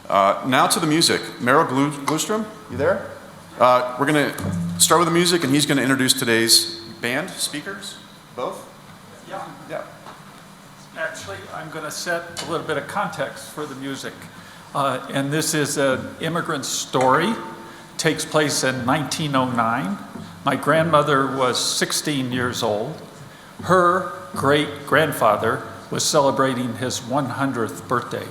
Now to the music. Meryl Glustrom, you there? We're going to start with the music, and he's going to introduce today's band speakers, both? Yeah. Actually, I'm going to set a little bit of context for the music. And this is an immigrant story. Takes place in 1909. My grandmother was 16 years old. Her great-grandfather was celebrating his 100th birthday.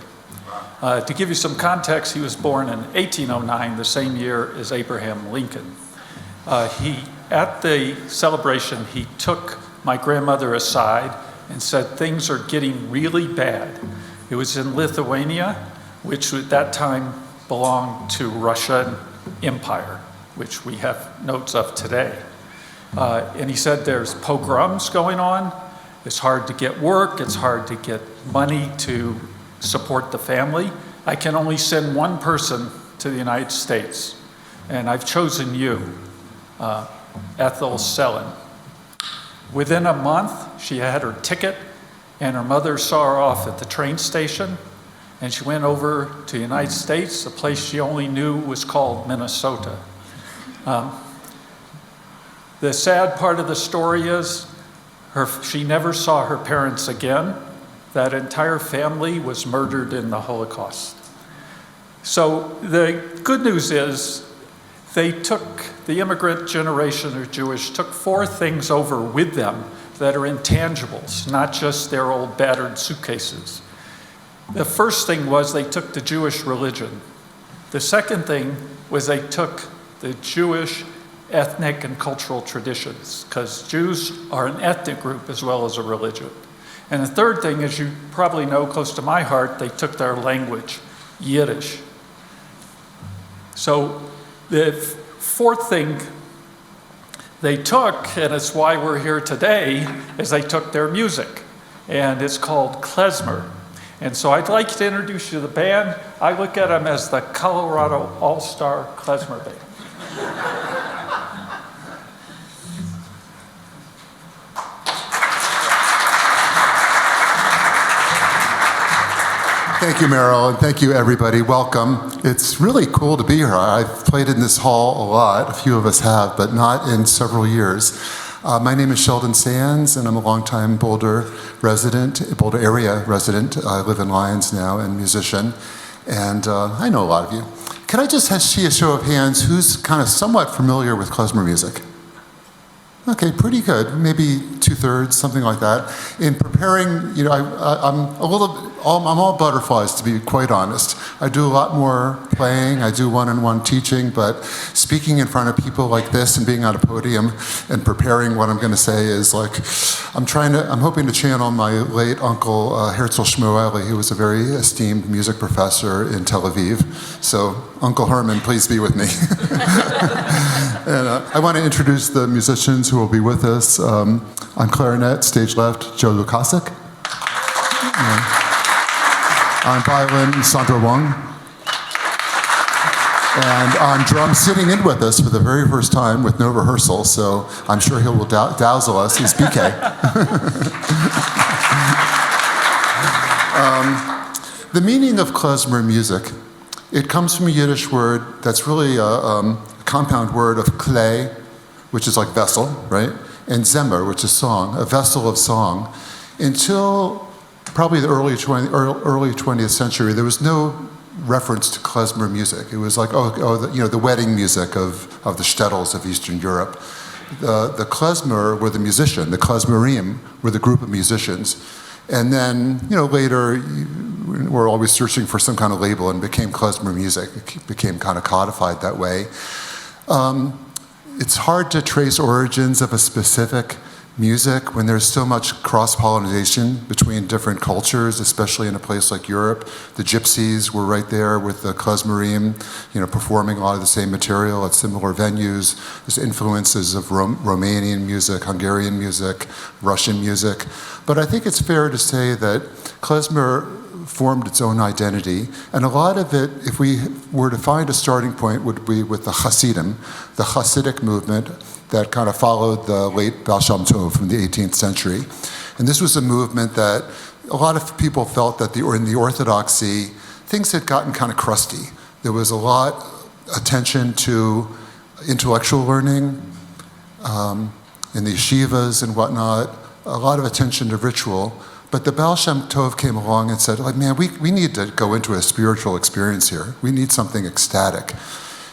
To give you some context, he was born in 1809, the same year as Abraham Lincoln. At the celebration, he took my grandmother aside and said, things are getting really bad. It was in Lithuania, which at that time belonged to Russian Empire, which we have notes of today. And he said there's pogroms going on. It's hard to get work. It's hard to get money to support the family. I can only send one person to the United States, and I've chosen you, Ethel Selin. Within a month, she had her ticket, and her mother saw her off at the train station, and she went over to the United States. A place she only knew was called Minnesota. The sad part of the story is she never saw her parents again. That entire family was murdered in the Holocaust. So the good news is the immigrant generation of Jewish took 4 things over with them that are intangibles, not just their old battered suitcases. The first thing was they took the Jewish religion. The second thing was they took the Jewish ethnic and cultural traditions, because Jews are an ethnic group as well as a religion. And the third thing, as you probably know, close to my heart, they took their language, Yiddish. So the fourth thing they took, and it's why we're here today, is they took their music. And it's called Klezmer. And so I'd like to introduce you to the band. I look at them as the Colorado All-Star Klezmer Band. Thank you, Meryl, and thank you, everybody. Welcome. It's really cool to be here. I've played in this hall a lot. A few of us have, but not in several years. My name is Sheldon Sands, and I'm a longtime Boulder area resident. I live in Lyons now, and musician, and I know a lot of you. Can I just see a show of hands who's kind of somewhat familiar with klezmer music? Okay, pretty good. Maybe 2/3, something like that. In preparing, I'm all butterflies, to be quite honest. I do a lot more playing. I do one-on-one teaching, but speaking in front of people like this and being on a podium and preparing what I'm going to say is like, I'm hoping to channel my late uncle Herzl Shmueli, who was a very esteemed music professor in Tel Aviv. So, Uncle Herman, please be with me. And I want to introduce the musicians who will be with us. On clarinet, stage left, Joe Lukasik. On violin, Sandra Wong. And on drums, sitting in with us for the very first time with no rehearsal, so I'm sure he will dazzle us, is BK. The meaning of klezmer music, it comes from a Yiddish word that's really a compound word of klei, which is like vessel, right? And zemer, which is song, a vessel of song. Until probably the early 20th century, there was no reference to klezmer music. It was like, the wedding music of the shtetls of Eastern Europe. The klezmer were the musician, the klezmerim were the group of musicians. And then, later, we're always searching for some kind of label and became klezmer music. It became kind of codified that way. It's hard to trace origins of a specific music when there's so much cross-pollination between different cultures, especially in a place like Europe. The gypsies were right there with the klezmerim, performing a lot of the same material at similar venues. There's influences of Romanian music, Hungarian music, Russian music. But I think it's fair to say that klezmer formed its own identity, and a lot of it, if we were to find a starting point, would be with the Hasidim, the Hasidic movement that kind of followed the late Baal Shem Tov from the 18th century. And this was a movement that a lot of people felt that in the Orthodoxy, things had gotten kind of crusty. There was a lot attention to intellectual learning in the yeshivas and whatnot, a lot of attention to ritual. But the Baal Shem Tov came along and said, like, man, we need to go into a spiritual experience here. We need something ecstatic.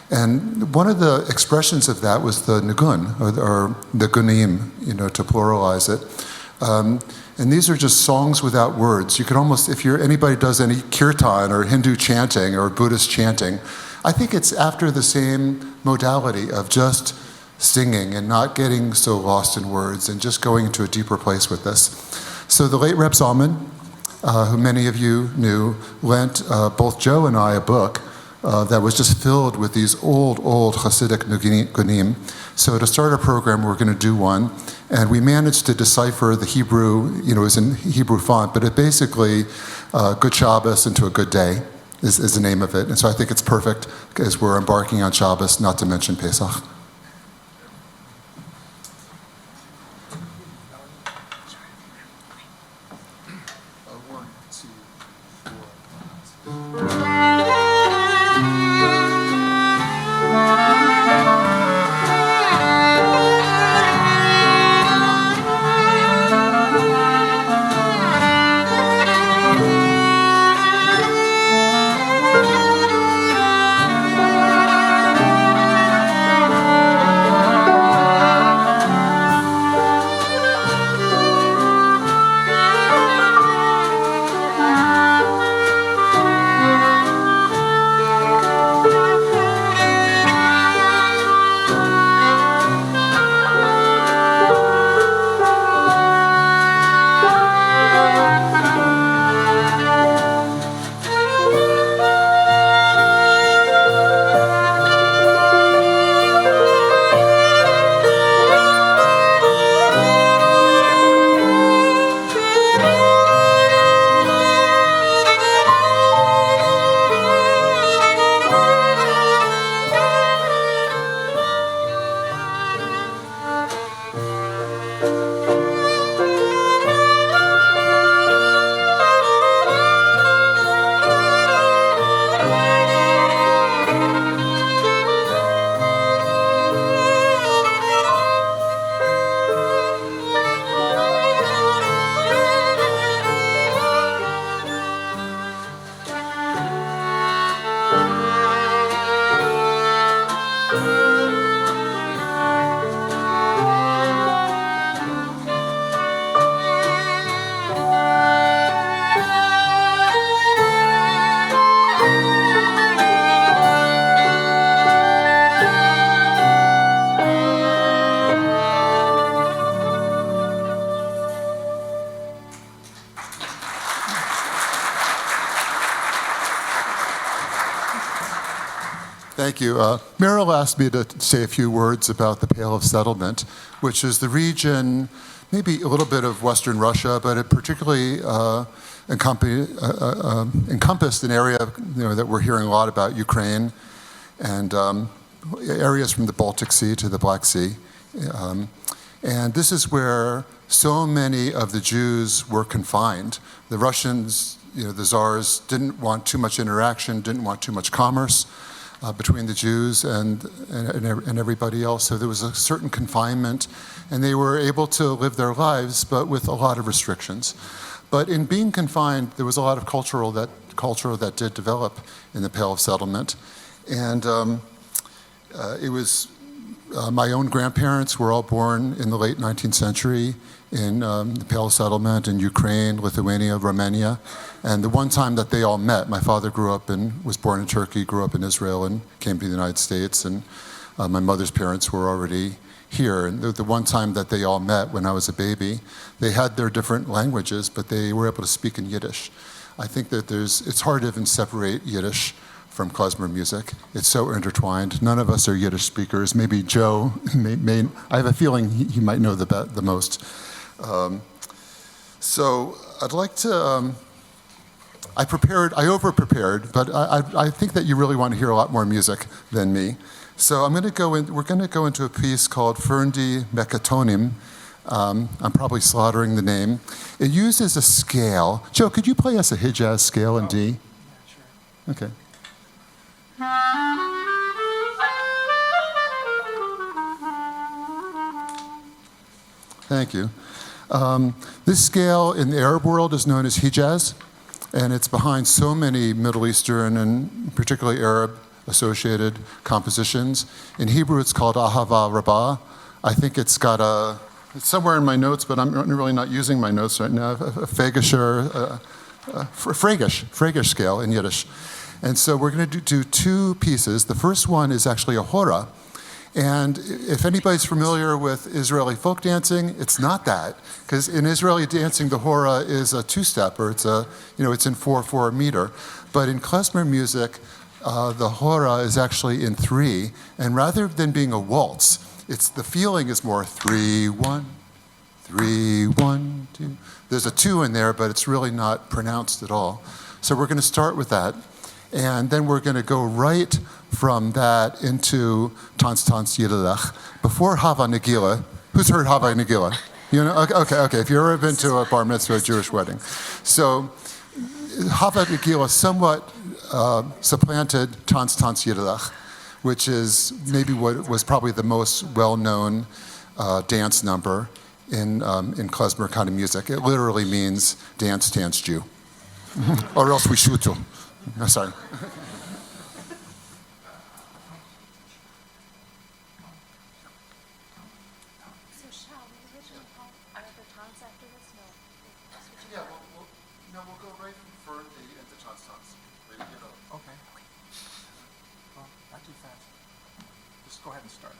And one of the expressions of that was the nigun, or the gunim, to pluralize it. And these are just songs without words. You could almost, if anybody does any kirtan or Hindu chanting or Buddhist chanting, I think it's after the same modality of just singing and not getting so lost in words and just going into a deeper place with this. So the late Reb Zalman, who many of you knew, lent both Joe and I a book that was just filled with these old Hasidic gunim. So to start our program, we're going to do one. And we managed to decipher the Hebrew, it was in Hebrew font, but it basically, Good Shabbos into a good day is the name of it. And so I think it's perfect as we're embarking on Shabbos, not to mention Pesach. Thank you. Meryl asked me to say a few words about the Pale of Settlement, which is the region, maybe a little bit of Western Russia, but it particularly encompassed an area that we're hearing a lot about, Ukraine, and areas from the Baltic Sea to the Black Sea. And this is where so many of the Jews were confined. The Russians, the czars, didn't want too much interaction, didn't want too much commerce between the Jews and everybody else. So there was a certain confinement, and they were able to live their lives, but with a lot of restrictions. But in being confined, there was a lot of culture that did develop in the Pale of Settlement. And it was my own grandparents were all born in the late 19th century in the Pale Settlement in Ukraine, Lithuania, Romania. And the one time that they all met, my father was born in Turkey, grew up in Israel, and came to the United States. And my mother's parents were already here. And the one time that they all met when I was a baby, they had their different languages, but they were able to speak in Yiddish. I think that it's hard to even separate Yiddish from klezmer music. It's so intertwined. None of us are Yiddish speakers. Maybe Joe I have a feeling he might know the most. So I'd like to, I over-prepared, but I think that you really want to hear a lot more music than me. So we're going to go into a piece called Ferndi Mekatonim. I'm probably slaughtering the name. It uses a scale. Joe, could you play us a Hijaz scale in D? Okay. Thank you. This scale in the Arab world is known as Hijaz, and it's behind so many Middle Eastern and particularly Arab associated compositions. In Hebrew, it's called Ahava Rabbah. I think it's somewhere in my notes, but I'm really not using my notes right now, a Fragish scale in Yiddish. And so we're going to do two pieces. The first one is actually a hora. And if anybody's familiar with Israeli folk dancing, it's not that. Because in Israeli dancing, the hora is a two-step, or it's in 4/4 meter. But in klezmer music, the hora is actually in 3. And rather than being a waltz, the feeling is more 3/1, 3/1, 2. There's a 2 in there, but it's really not pronounced at all. So we're going to start with that. And then we're going to go right from that into Tanz Tanz Yiddelech. Before Hava Nagila, who's heard Hava Nagila? You know, okay. If you've ever been to a bar mitzvah, a Jewish wedding. So Hava Nagila somewhat supplanted Tanz Tanz Yiddelech, which is maybe what was probably the most well-known dance number in klezmer kind of music. It literally means dance Jew. Or else we shoot you. No, sorry. So shall we originally call another Tanz after this? No. Yeah, we'll go right from the into Tanz Tanz. Okay. Well, not too fast. Just go ahead and start it.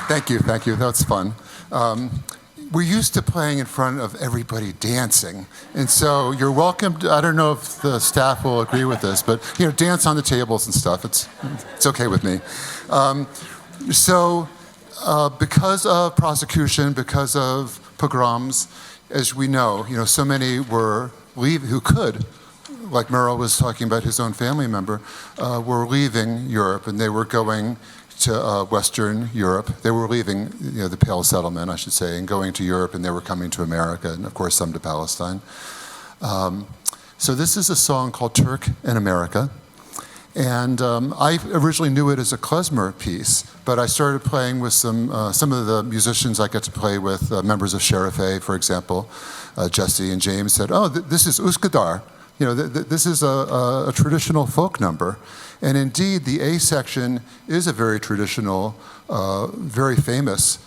Thank you. That's fun. We're used to playing in front of everybody dancing, and so you're welcome to, I don't know if the staff will agree with this, but dance on the tables and stuff. It's okay with me. Because of prosecution, because of pogroms, as we know, so many were who could, like Merle was talking about his own family member, were leaving Europe, and they were going to Western Europe. They were leaving, the Pale Settlement, I should say, and going to Europe, and they were coming to America, and of course some to Palestine. So this is a song called Turk in America. And I originally knew it as a klezmer piece, but I started playing with some of the musicians I get to play with, members of Sheriff, for example. Jesse and James said, "Oh, this is Uskadar. This is a traditional folk number." And indeed, the A section is a very traditional, very famous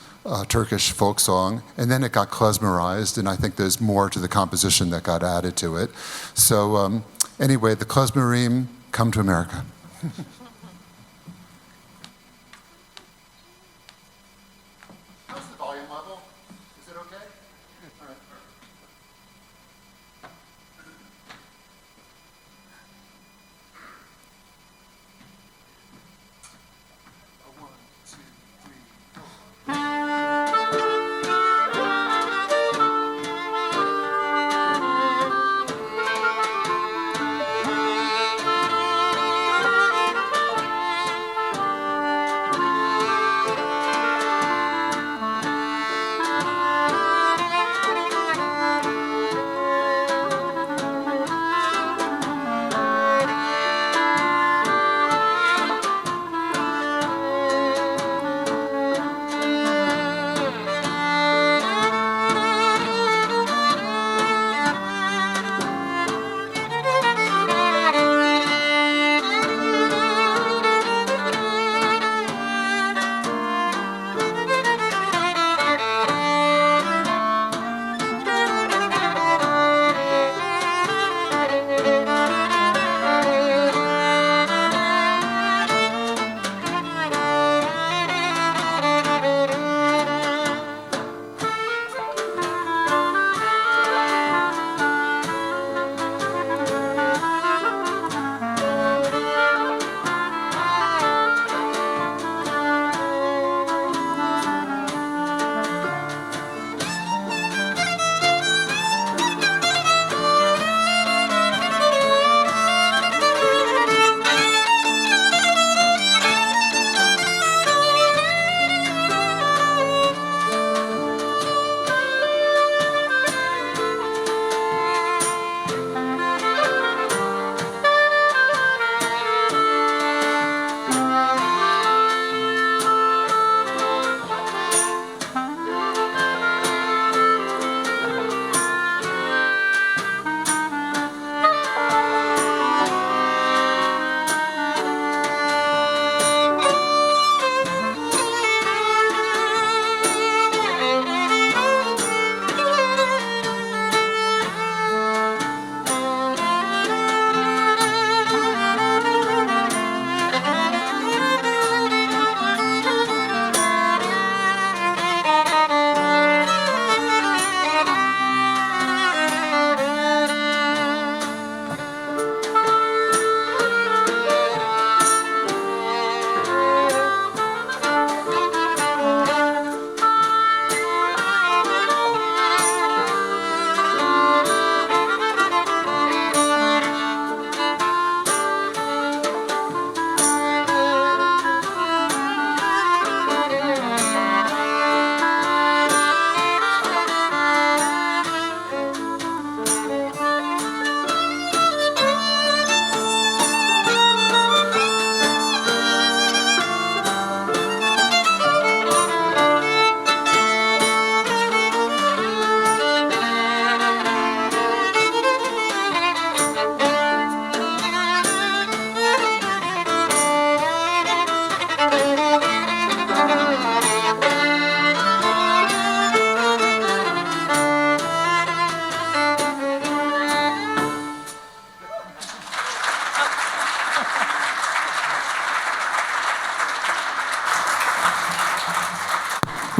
Turkish folk song, and then it got klezmerized, and I think there's more to the composition that got added to it. So anyway, the klezmerim come to America. How's the volume level? Is it okay? All right. One, two, three, four.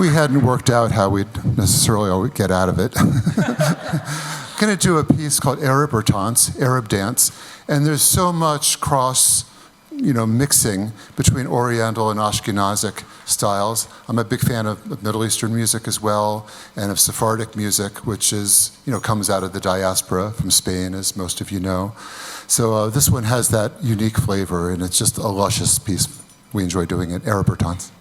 we hadn't worked out how we'd necessarily all get out of it. Going to do a piece called Arab or Dance, Arab dance, and there's so much mixing between Oriental and Ashkenazic styles. I'm a big fan of Middle Eastern music as well, and of Sephardic music, which is, comes out of the diaspora from Spain, as most of you know. So this one has that unique flavor, and it's just a luscious piece. We enjoy doing it, Arab or Dance.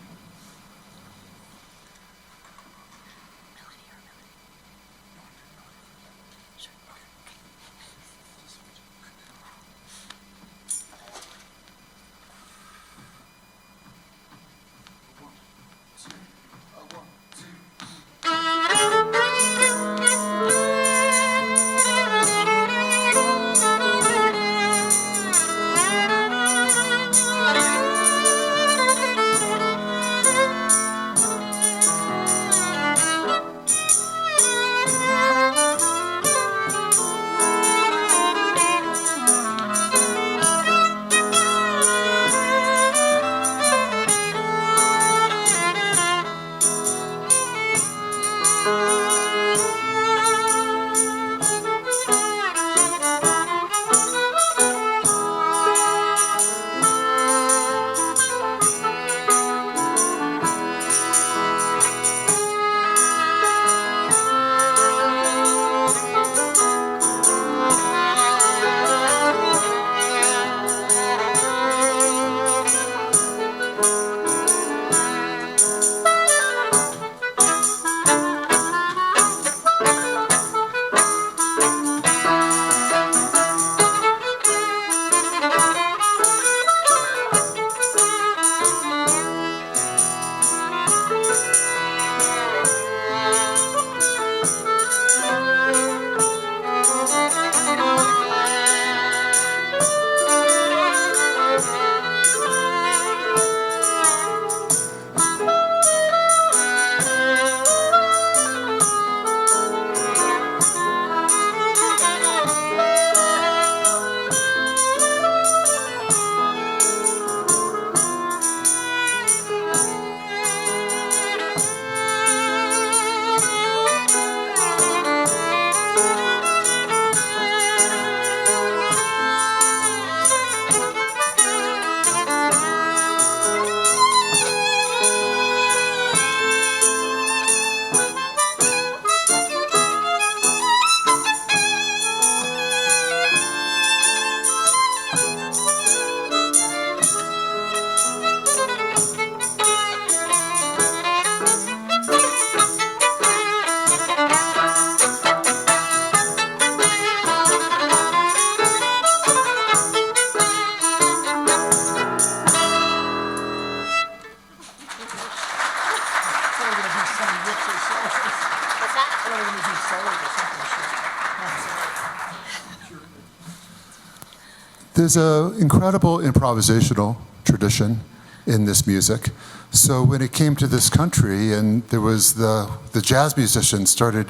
There's an incredible improvisational tradition in this music. So when it came to this country, and there was the jazz musicians started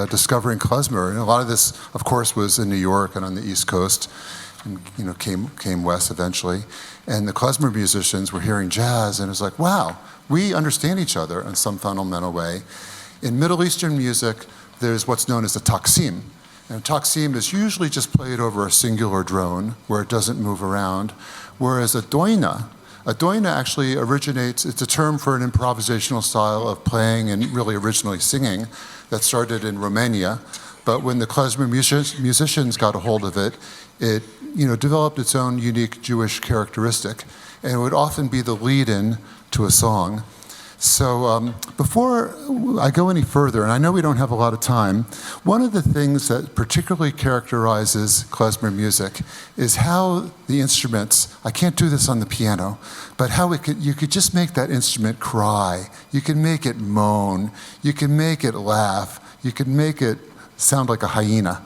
discovering Klezmer, and a lot of this, of course, was in New York and on the East Coast, and came west eventually. And the Klezmer musicians were hearing jazz, and it was like, wow, we understand each other in some fundamental way. In Middle Eastern music, there's what's known as a taksim. And a taksim is usually just played over a singular drone where it doesn't move around, whereas a doina actually originates, it's a term for an improvisational style of playing and really originally singing that started in Romania. But when the Klezmer musicians got a hold of it, it developed its own unique Jewish characteristic. And it would often be the lead-in to a song. So before I go any further, and I know we don't have a lot of time, one of the things that particularly characterizes klezmer music is how the instruments, I can't do this on the piano, but how you could just make that instrument cry. You can make it moan. You can make it laugh. You can make it sound like a hyena.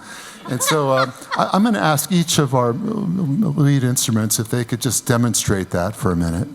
And so I'm going to ask each of our lead instruments if they could just demonstrate that for a minute.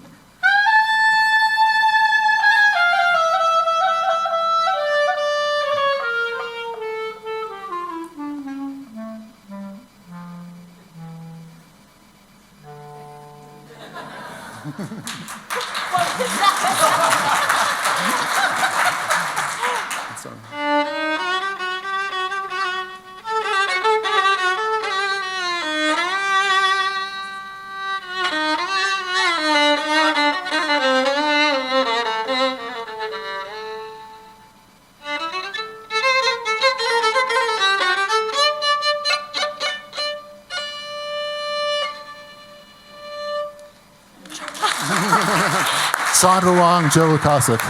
Saunter along, Joe Lukasik.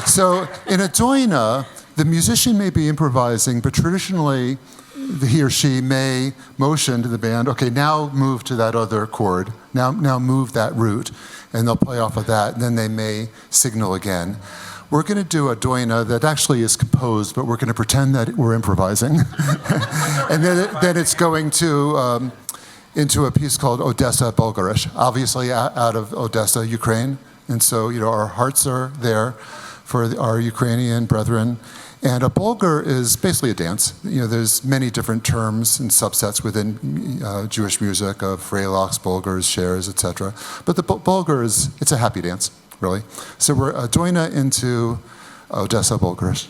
So in a doina, the musician may be improvising, but traditionally he or she may motion to the band, okay, now move to that other chord, now move that root, and they'll play off of that, and then they may signal again. We're going to do a doina that actually is composed, but we're going to pretend that we're improvising. And then it's going to into a piece called Odessa Bulgarish, obviously out of Odessa, Ukraine. And so, our hearts are there for our Ukrainian brethren. And a Bulgar is basically a dance. There's many different terms and subsets within Jewish music of freilachs, Bulgars, shares, etc. But the Bulgar it's a happy dance, really. So we're a doina into Odessa Bulgarish.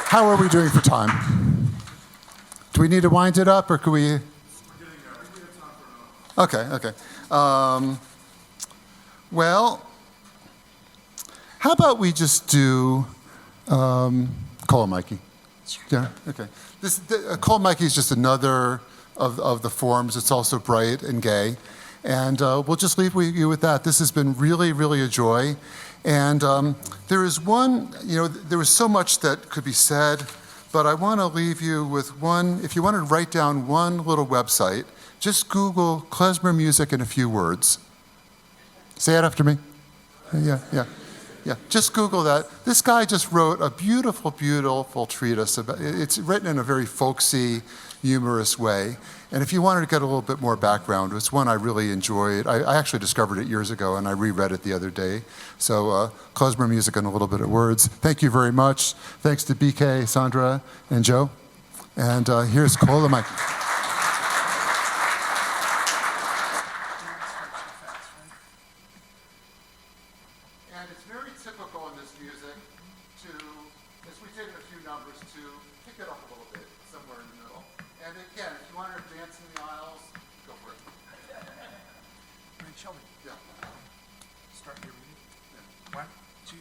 How are we doing for time? Do we need to wind it up, or could we? Okay. Well, how about we just do Call Mikey? Sure. Yeah. Okay. Call Mikey is just another of the forms. It's also bright and gay, and we'll just leave you with that. This has been really, really a joy, and there is one. There was so much that could be said, but I want to leave you with one. If you want to write down one little website, just Google Klezmer music in a few words. Say it after me. Yeah. Just Google that. This guy just wrote a beautiful, beautiful treatise. It's written in a very folksy, humorous way. And if you wanted to get a little bit more background, it's one I really enjoyed. I actually discovered it years ago, and I reread it the other day. So Klezmer music and a little bit of words. Thank you very much. Thanks to BK, Sandra, and Joe. And here's Call Mikey. Sheldon. Yeah. Start your reading. Yeah. 1, 2,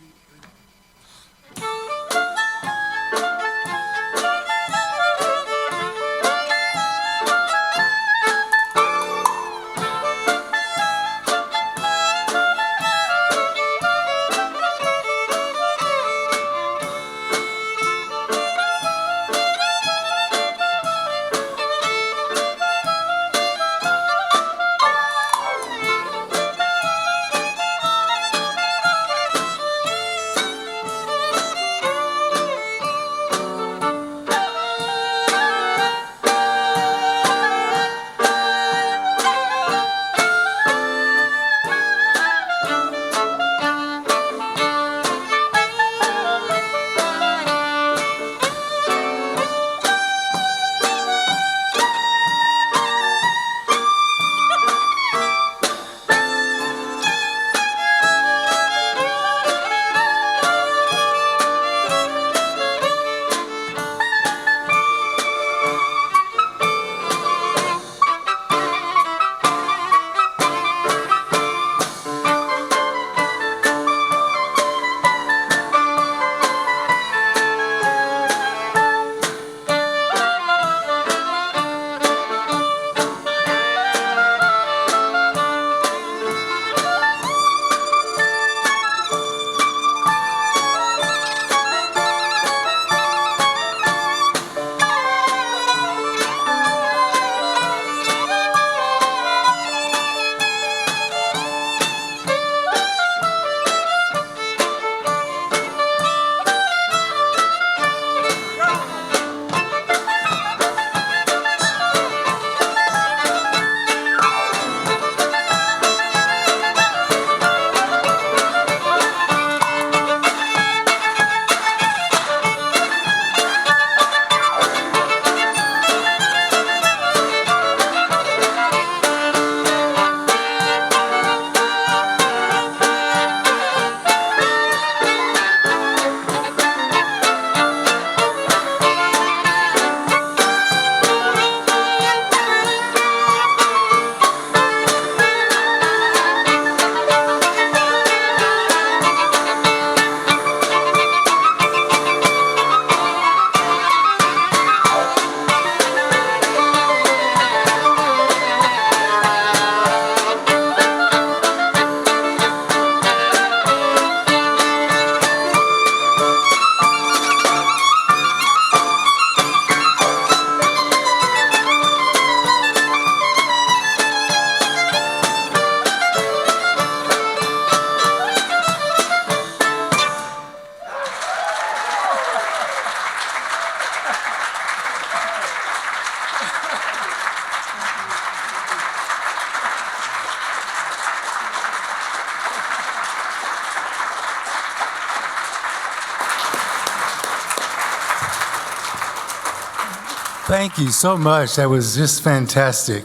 Thank you so much. That was just fantastic.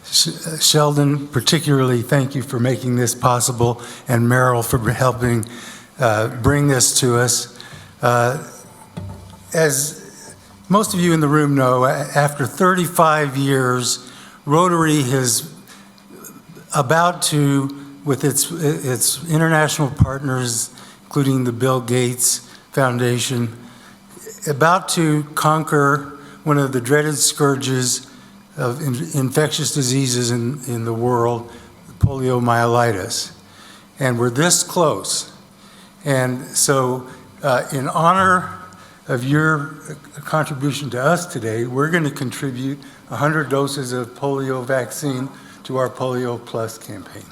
Sheldon, particularly, thank you for making this possible, and Meryl for helping bring this to us. as most of you in the room know, after 35 years, Rotary is about to, with its international partners, including the Bill Gates Foundation, about to conquer one of the dreaded scourges of infectious diseases in the world, poliomyelitis. And we're this close. And so in honor of your contribution to us today, we're going to contribute 100 doses of polio vaccine to our Polio Plus campaign.